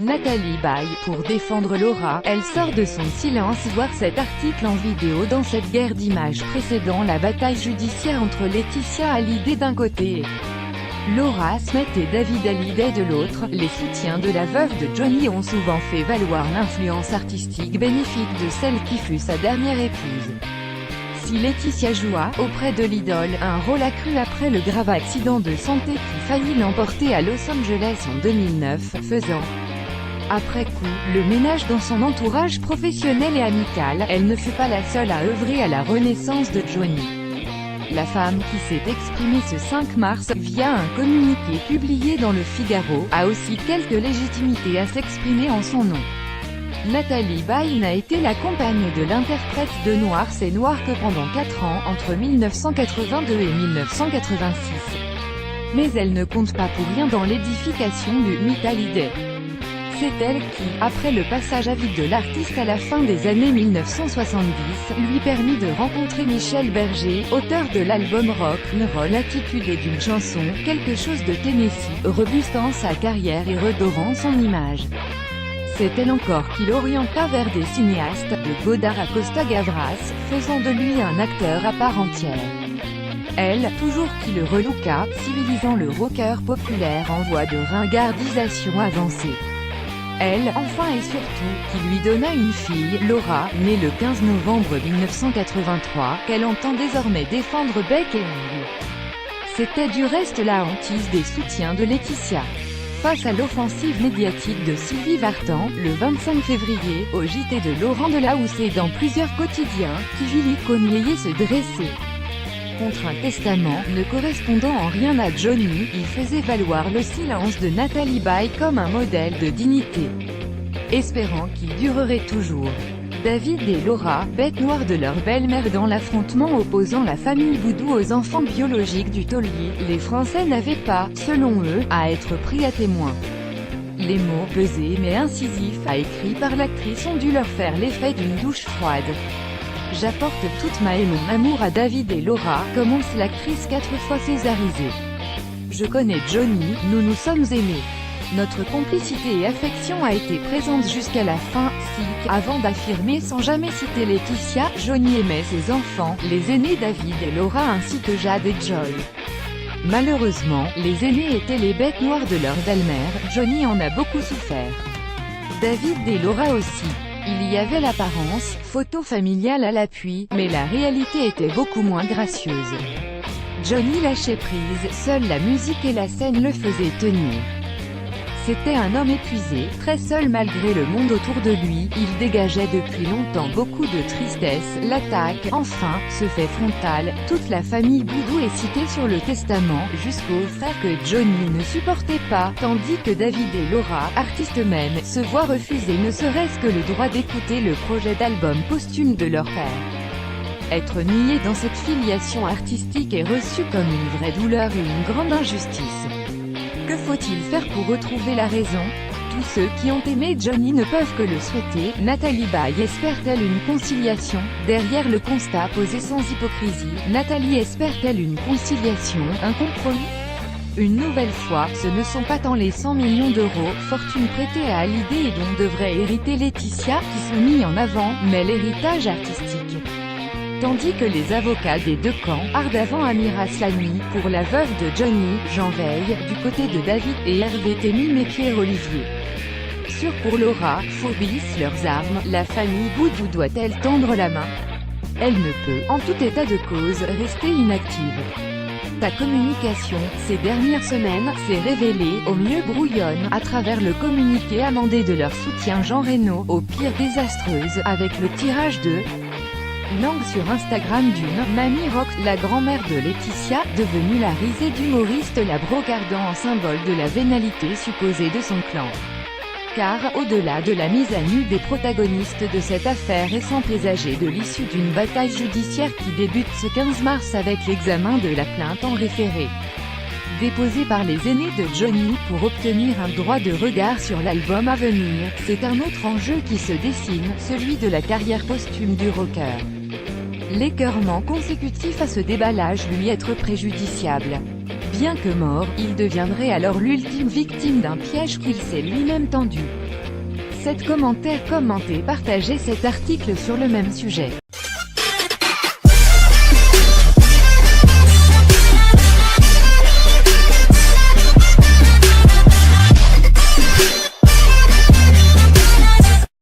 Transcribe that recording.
Nathalie Baye, pour défendre Laura, elle sort de son silence. Voir cet article en vidéo dans cette guerre d'images précédant la bataille judiciaire entre Laetitia Hallyday d'un côté et Laura Smet et David Hallyday de l'autre. Les soutiens de la veuve de Johnny ont souvent fait valoir l'influence artistique bénéfique de celle qui fut sa dernière épouse. Si Laetitia joua, auprès de l'idole, un rôle accru après le grave accident de santé qui faillit l'emporter à Los Angeles en 2009, faisant après coup le ménage dans son entourage professionnel et amical, elle ne fut pas la seule à œuvrer à la renaissance de Johnny. La femme, qui s'est exprimée ce 5 mars, via un communiqué publié dans le Figaro, a aussi quelque légitimité à s'exprimer en son nom. Nathalie Baye n'a été la compagne de l'interprète de Noir c'est Noir que pendant 4 ans, entre 1982 et 1986. Mais elle ne compte pas pour rien dans l'édification du mythe Hallyday. C'est elle qui, après le passage à vide de l'artiste à la fin des années 1970, lui permit de rencontrer Michel Berger, auteur de l'album rock n' roll Attitude et d'une chanson, Quelque chose de Tennessee, rebustant sa carrière et redorant son image. C'est elle encore qui l'orienta vers des cinéastes, de Godard à Costa Gavras, faisant de lui un acteur à part entière. Elle, toujours qui le relooka, civilisant le rocker populaire en voie de ringardisation avancée. Elle, enfin et surtout, qui lui donna une fille, Laura, née le 15 novembre 1983, qu'elle entend désormais défendre bec et ongles. C'était du reste la hantise des soutiens de Laetitia. Face à l'offensive médiatique de Sylvie Vartan, le 25 février, au JT de Laurent Delahousse et dans plusieurs quotidiens, qui vit l'icône se dresser contre un testament, ne correspondant en rien à Johnny, il faisait valoir le silence de Nathalie Baye comme un modèle de dignité, espérant qu'il durerait toujours. David et Laura, bête noire de leur belle-mère dans l'affrontement opposant la famille Boudou aux enfants biologiques du taulier, les Français n'avaient pas, selon eux, à être pris à témoin. Les mots, pesés mais incisifs, écrits par l'actrice ont dû leur faire l'effet d'une douche froide. J'apporte toute ma et mon amour à David et Laura, commence l'actrice 4 fois césarisée. Je connais Johnny, nous nous sommes aimés. Notre complicité et affection a été présente jusqu'à la fin, avant d'affirmer sans jamais citer Laetitia, Johnny aimait ses enfants, les aînés David et Laura ainsi que Jade et Joy. Malheureusement, les aînés étaient les bêtes noires de leur belle-mère, Johnny en a beaucoup souffert. David et Laura aussi. Il y avait l'apparence, photo familiale à l'appui, mais la réalité était beaucoup moins gracieuse. Johnny lâchait prise, seule la musique et la scène le faisaient tenir. C'était un homme épuisé, très seul malgré le monde autour de lui, il dégageait depuis longtemps beaucoup de tristesse. L'attaque, enfin, se fait frontale, toute la famille Boudou est citée sur le testament, jusqu'aux frères que Johnny ne supportait pas, tandis que David et Laura, artistes même, se voient refuser ne serait-ce que le droit d'écouter le projet d'album posthume de leur père. Être nié dans cette filiation artistique est reçu comme une vraie douleur et une grande injustice. Que faut-il faire pour retrouver la raison? Tous ceux qui ont aimé Johnny ne peuvent que le souhaiter. Nathalie Baye espère-t-elle une conciliation? Derrière le constat posé sans hypocrisie, Nathalie espère-t-elle une conciliation, un compromis? Une nouvelle fois, ce ne sont pas tant les 100 millions d'euros, fortune prêtée à Hallyday et dont devrait hériter Laetitia, qui sont mis en avant, mais l'héritage artistique. Tandis que les avocats des deux camps, ardavant Amir Aslani, pour la veuve de Johnny, Jean Veil, du côté de David et Hervé Temim et Pierre-Olivier. Sûr pour Laura, Phobis leurs armes, la famille Boudou doit-elle tendre la main? Elle ne peut, en tout état de cause, rester inactive. Ta communication, ces dernières semaines, s'est révélée, au mieux brouillonne, à travers le communiqué amendé de leur soutien Jean Reno, au pire désastreuse, avec le tirage de langue sur Instagram d'une Mamie Rock, la grand-mère de Laetitia, devenue la risée d'humoriste, la brocardant en symbole de la vénalité supposée de son clan. Car, au-delà de la mise à nu des protagonistes de cette affaire et sans présager de l'issue d'une bataille judiciaire qui débute ce 15 mars avec l'examen de la plainte en référé déposée par les aînés de Johnny pour obtenir un droit de regard sur l'album à venir, c'est un autre enjeu qui se dessine, celui de la carrière posthume du rocker. L'écœurement consécutif à ce déballage lui être préjudiciable. Bien que mort, il deviendrait alors l'ultime victime d'un piège qu'il s'est lui-même tendu. 7 commentaires, commentez, partagez cet article sur le même sujet.